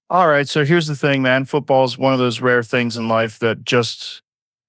All right, so here's the thing, man. Football is one of those rare things in life that just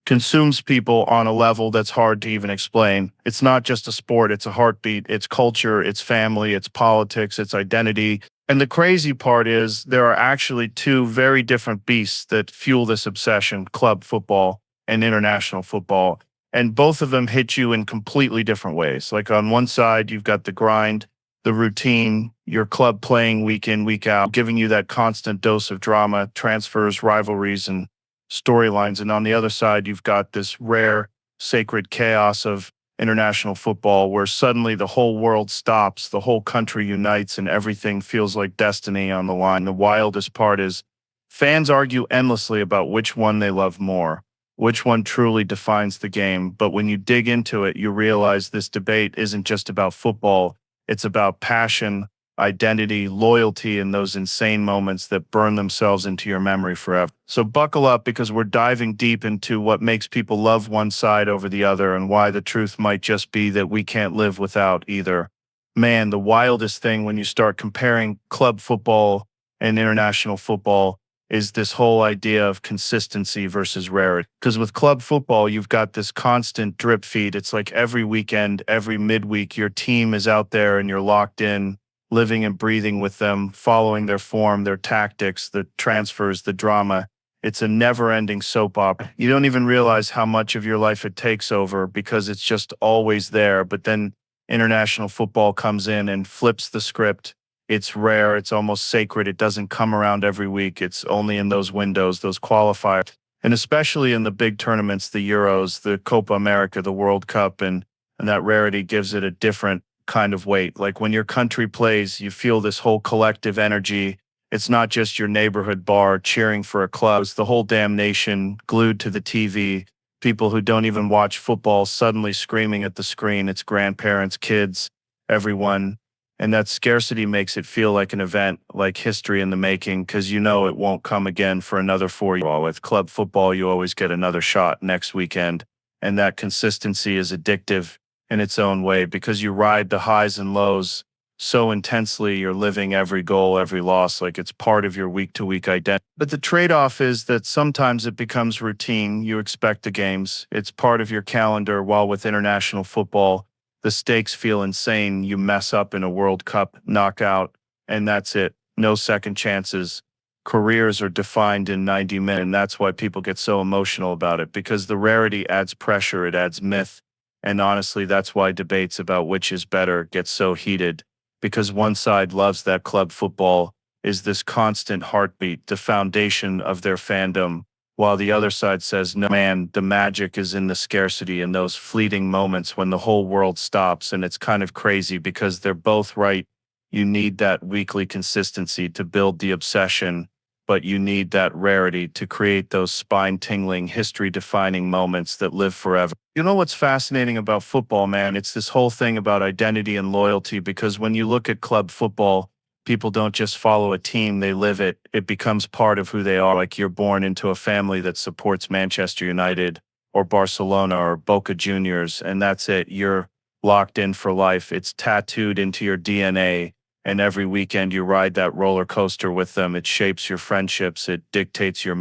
consumes people on a level that's hard to even explain. It's not just a sport, it's a heartbeat, it's culture, it's family, it's politics, it's identity. And the crazy part is there are actually two very different beasts that fuel this obsession: club football and international football. And both of them hit you in completely different ways. Like on one side, you've got the grind, the routine, your club playing week in, week out, giving you that constant dose of drama, transfers, rivalries, and storylines. And on the other side, you've got this rare, sacred chaos of international football where suddenly the whole world stops, the whole country unites, and everything feels like destiny on the line. The wildest part is fans argue endlessly about which one they love more, which one truly defines the game. But when you dig into it, you realize this debate isn't just about football, it's about passion, identity, loyalty, and those insane moments that burn themselves into your memory forever. So buckle up because we're diving deep into what makes people love one side over the other and why the truth might just be that we can't live without either. Man, the wildest thing when you start comparing club football and international football is this whole idea of consistency versus rarity. Because with club football, you've got this constant drip feed. It's like every weekend, every midweek, your team is out there and you're locked in, living and breathing with them, following their form, their tactics, the transfers, the drama. It's a never ending soap opera. You don't even realize how much of your life it takes over because it's just always there. But then international football comes in and flips the script. It's rare, it's almost sacred. It doesn't come around every week. It's only in those windows, those qualifiers. And especially in the big tournaments, the Euros, the Copa America, the World Cup, and that rarity gives it a different kind of weight. Like when your country plays, you feel this whole collective energy. It's not just your neighborhood bar cheering for a club, it's the whole damn nation glued to the TV. People who don't even watch football suddenly screaming at the screen. It's grandparents, kids, everyone. And that scarcity makes it feel like an event, like history in the making, because you know it won't come again for another 4 years. With club football, you always get another shot next weekend. And that consistency is addictive in its own way because you ride the highs and lows so intensely. You're living every goal, every loss, like it's part of your week to week identity. But the trade off is that sometimes it becomes routine. You expect the games, it's part of your calendar. While with international football, the stakes feel insane. You mess up in a World Cup knockout, and that's it. No second chances. Careers are defined in 90 minutes, and that's why people get so emotional about it, because the rarity adds pressure, it adds myth. And honestly, that's why debates about which is better get so heated, because one side loves that club football is this constant heartbeat, the foundation of their fandom, while the other side says, no, man, the magic is in the scarcity in those fleeting moments when the whole world stops. And it's kind of crazy because they're both right. You need that weekly consistency to build the obsession, but you need that rarity to create those spine tingling, history defining moments that live forever. You know what's fascinating about football, man? It's this whole thing about identity and loyalty, because when you look at club football, people don't just follow a team, they live it. It becomes part of who they are. Like you're born into a family that supports Manchester United or Barcelona or Boca Juniors, and that's it. You're locked in for life. It's tattooed into your DNA. And every weekend you ride that roller coaster with them. It shapes your friendships. It dictates your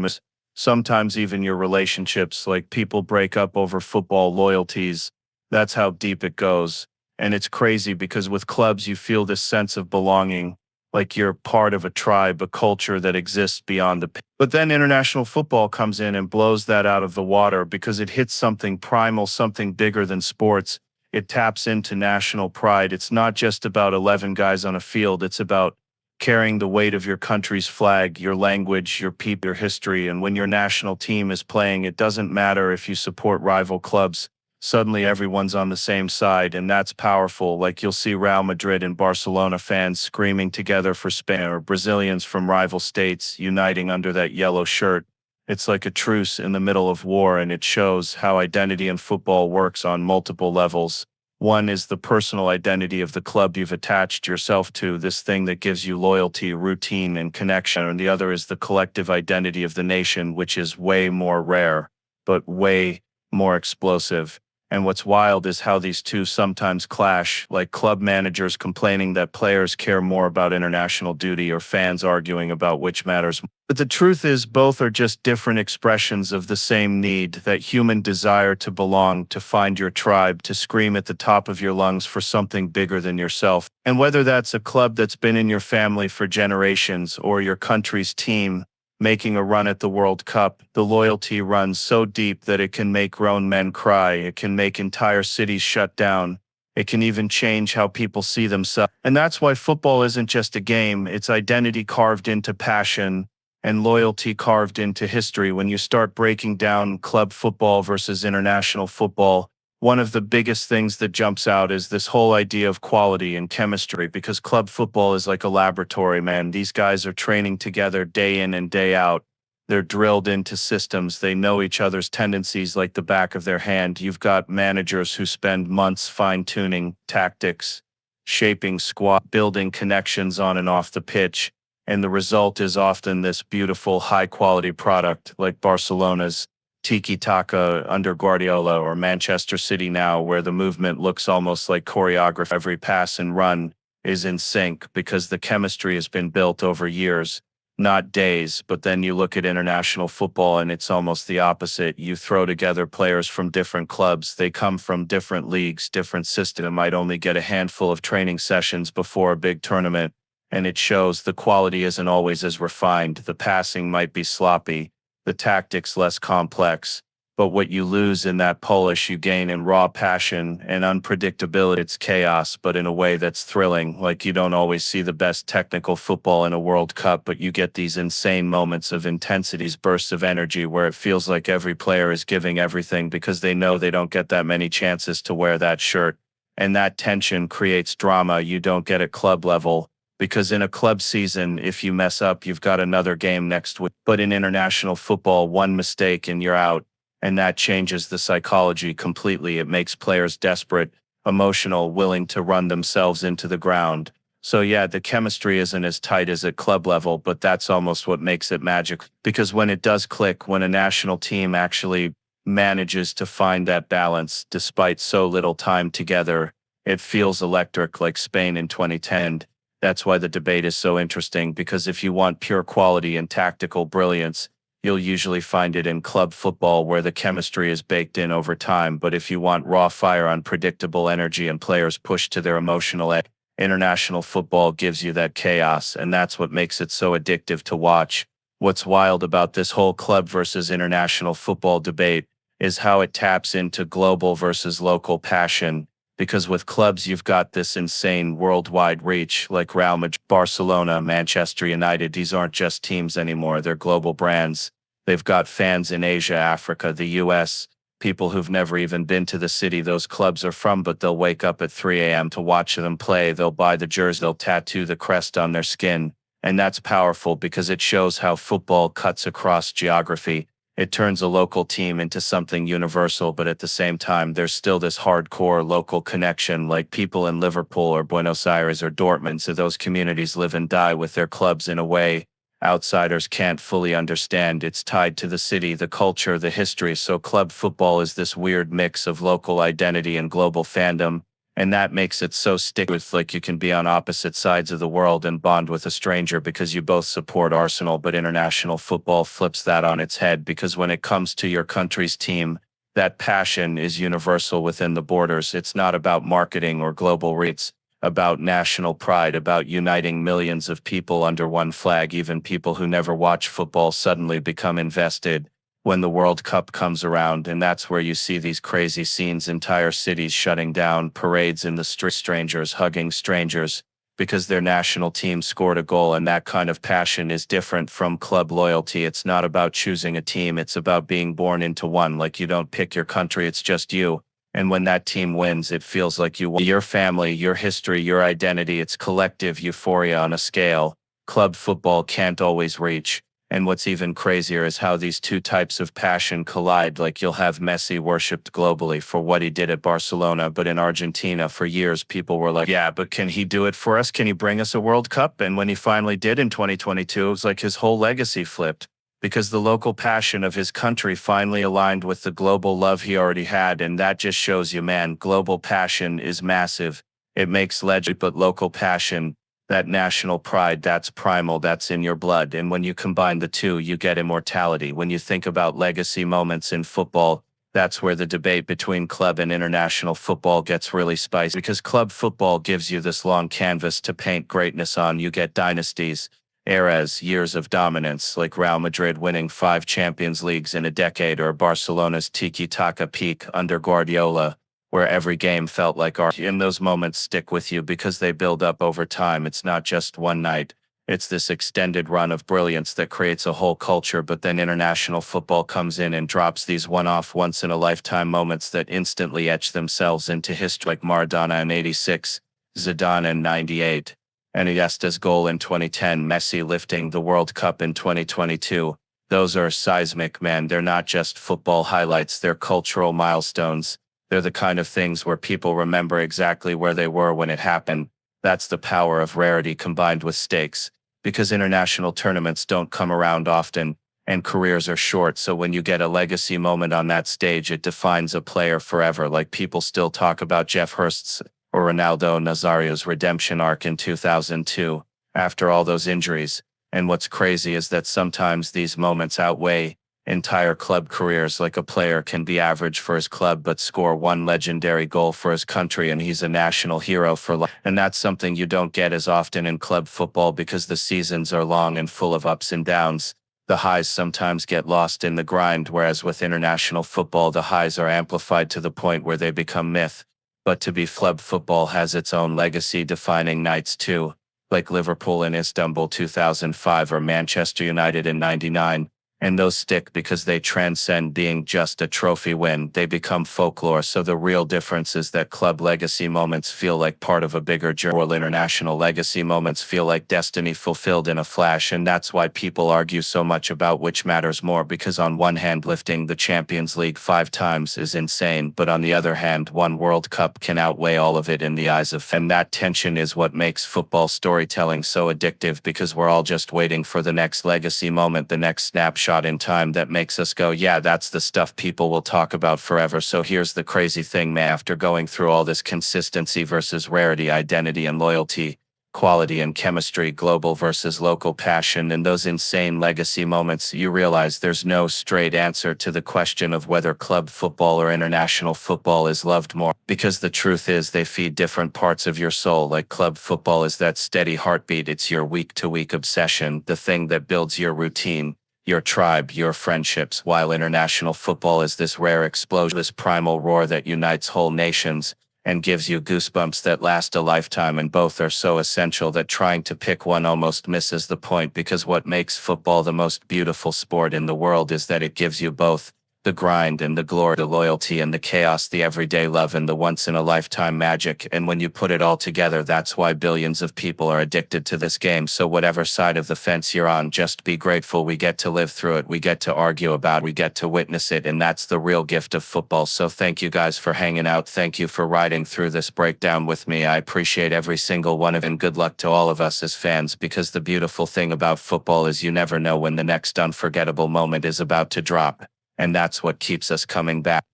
sometimes even your relationships. Like people break up over football loyalties. That's how deep it goes. And it's crazy because with clubs, you feel this sense of belonging, like you're part of a tribe, a culture that exists beyond the. But then international football comes in and blows that out of the water because it hits something primal, something bigger than sports. It taps into national pride. It's not just about 11 guys on a field. It's about carrying the weight of your country's flag, your language, your people, your history. And when your national team is playing, it doesn't matter if you support rival clubs. Suddenly everyone's on the same side, and that's powerful. Like you'll see Real Madrid and Barcelona fans screaming together for Spain, or Brazilians from rival states uniting under that yellow shirt. It's like a truce in the middle of war, and it shows how identity in football works on multiple levels. One is the personal identity of the club you've attached yourself to, this thing that gives you loyalty, routine, and connection. And the other is the collective identity of the nation, which is way more rare, but way more explosive. And what's wild is how these two sometimes clash, like club managers complaining that players care more about international duty or fans arguing about which matters. But the truth is, both are just different expressions of the same need, that human desire to belong, to find your tribe, to scream at the top of your lungs for something bigger than yourself. And whether that's a club that's been in your family for generations or your country's team making a run at the World Cup, the loyalty runs so deep that it can make grown men cry, it can make entire cities shut down, it can even change how people see themselves. And that's why football isn't just a game, it's identity carved into passion and loyalty carved into history. When you start breaking down club football versus international football, one of the biggest things that jumps out is this whole idea of quality and chemistry, because club football is like a laboratory, man. These guys are training together day in and day out. They're drilled into systems. They know each other's tendencies like the back of their hand. You've got managers who spend months fine-tuning tactics, shaping squad, building connections on and off the pitch. And the result is often this beautiful, high-quality product like Barcelona's tiki-taka under Guardiola, or Manchester City now, where the movement looks almost like choreography. Every pass and run is in sync because the chemistry has been built over years, not days. But then you look at international football and it's almost the opposite. You throw together players from different clubs. They come from different leagues, different systems, might only get a handful of training sessions before a big tournament. And it shows the quality isn't always as refined. The passing might be sloppy, the tactics less complex, but what you lose in that polish you gain in raw passion and unpredictability. It's chaos, but in a way that's thrilling. Like, you don't always see the best technical football in a World Cup, but you get these insane moments of intensities, bursts of energy where it feels like every player is giving everything because they know they don't get that many chances to wear that shirt. And that tension creates drama you don't get at club level. Because in a club season, if you mess up, you've got another game next week. But in international football, one mistake and you're out. And that changes the psychology completely. It makes players desperate, emotional, willing to run themselves into the ground. So yeah, the chemistry isn't as tight as at club level, but that's almost what makes it magic. Because when it does click, when a national team actually manages to find that balance despite so little time together, it feels electric, like Spain in 2010. That's why the debate is so interesting, because if you want pure quality and tactical brilliance, you'll usually find it in club football where the chemistry is baked in over time. But if you want raw fire, unpredictable energy, and players pushed to their emotional edge, international football gives you that chaos, and that's what makes it so addictive to watch. What's wild about this whole club versus international football debate is how it taps into global versus local passion. Because with clubs, you've got this insane worldwide reach, like Real Madrid, Barcelona, Manchester United. These aren't just teams anymore, they're global brands. They've got fans in Asia, Africa, the US, people who've never even been to the city those clubs are from, but they'll wake up at 3 a.m. to watch them play. They'll buy the jersey, they'll tattoo the crest on their skin. And that's powerful because it shows how football cuts across geography. It turns a local team into something universal, but at the same time, there's still this hardcore local connection, like people in Liverpool or Buenos Aires or Dortmund. So those communities live and die with their clubs in a way outsiders can't fully understand. It's tied to the city, the culture, the history. So club football is this weird mix of local identity and global fandom. And that makes it so sticky. It's like you can be on opposite sides of the world and bond with a stranger because you both support Arsenal. But international football flips that on its head, because when it comes to your country's team, that passion is universal within the borders. It's not about marketing or global reach. It's about national pride, about uniting millions of people under one flag. Even people who never watch football suddenly become invested when the World Cup comes around. And that's where you see these crazy scenes, entire cities shutting down, parades in the street, strangers hugging strangers because their national team scored a goal. And that kind of passion is different from club loyalty. It's not about choosing a team, it's about being born into one. Like, you don't pick your country, it's just you. And when that team wins, it feels like you won. Your family, your history, your identity. It's collective euphoria on a scale club football can't always reach. And what's even crazier is how these two types of passion collide. Like, you'll have Messi worshipped globally for what he did at Barcelona, but in Argentina for years people were like, yeah, but can he do it for us? Can he bring us a World Cup? And when he finally did in 2022, it was like his whole legacy flipped. because the local passion of his country finally aligned with the global love he already had. And that just shows you, man, global passion is massive. It makes legend, but local passion, that national pride, that's primal, that's in your blood. And when you combine the two, you get immortality. When you think about legacy moments in football, that's where the debate between club and international football gets really spicy, because club football gives you this long canvas to paint greatness on. You get dynasties, eras, years of dominance, like Real Madrid winning 5 Champions Leagues in a decade, or Barcelona's tiki-taka peak under Guardiola, where every game felt like art. And those moments stick with you because they build up over time. It's not just one night. It's this extended run of brilliance that creates a whole culture. But then international football comes in and drops these one-off, once-in-a-lifetime moments that instantly etch themselves into history, like Maradona in '86, Zidane in '98, and Iniesta's goal in 2010, Messi lifting the World Cup in 2022. Those are seismic, man. They're not just football highlights, they're cultural milestones. They're the kind of things where people remember exactly where they were when it happened. That's the power of rarity combined with stakes, because international tournaments don't come around often, and careers are short. So when you get a legacy moment on that stage, it defines a player forever. Like, people still talk about Jeff Hurst's or Ronaldo Nazario's redemption arc in 2002, after all those injuries. And what's crazy is that sometimes these moments outweigh entire club careers. Like, a player can be average for his club but score one legendary goal for his country, and he's a national hero for life. And that's something you don't get as often in club football, because the seasons are long and full of ups and downs. The highs sometimes get lost in the grind, whereas with international football, the highs are amplified to the point where they become myth. But to be club football has its own legacy-defining nights too, like Liverpool in Istanbul 2005 or Manchester United in '99. And those stick because they transcend being just a trophy win. They become folklore. So the real difference is that club legacy moments feel like part of a bigger journey, while international legacy moments feel like destiny fulfilled in a flash. And that's why people argue so much about which matters more, because on one hand, lifting the Champions League 5 times is insane, but on the other hand, one World Cup can outweigh all of it in the eyes of fans. And that tension is what makes football storytelling so addictive, because we're all just waiting for the next legacy moment, the next snapshot in time that makes us go, yeah, that's the stuff people will talk about forever. So here's the crazy thing, man. After going through all this consistency versus rarity, identity and loyalty, quality and chemistry, global versus local passion, and those insane legacy moments, you realize there's no straight answer to the question of whether club football or international football is loved more. Because the truth is, they feed different parts of your soul. Like, club football is that steady heartbeat. It's your week-to-week obsession, the thing that builds your routine, your tribe, your friendships, while international football is this rare explosion, this primal roar that unites whole nations and gives you goosebumps that last a lifetime. And both are so essential that trying to pick one almost misses the point, because what makes football the most beautiful sport in the world is that it gives you both the grind and the glory, the loyalty and the chaos, the everyday love and the once-in-a-lifetime magic. And when you put it all together, that's why billions of people are addicted to this game. So whatever side of the fence you're on, just be grateful we get to live through it, we get to argue about it, we get to witness it, and that's the real gift of football. So thank you guys for hanging out. Thank you for riding through this breakdown with me. I appreciate every single one of it, and good luck to all of us as fans, because the beautiful thing about football is you never know when the next unforgettable moment is about to drop. And that's what keeps us coming back.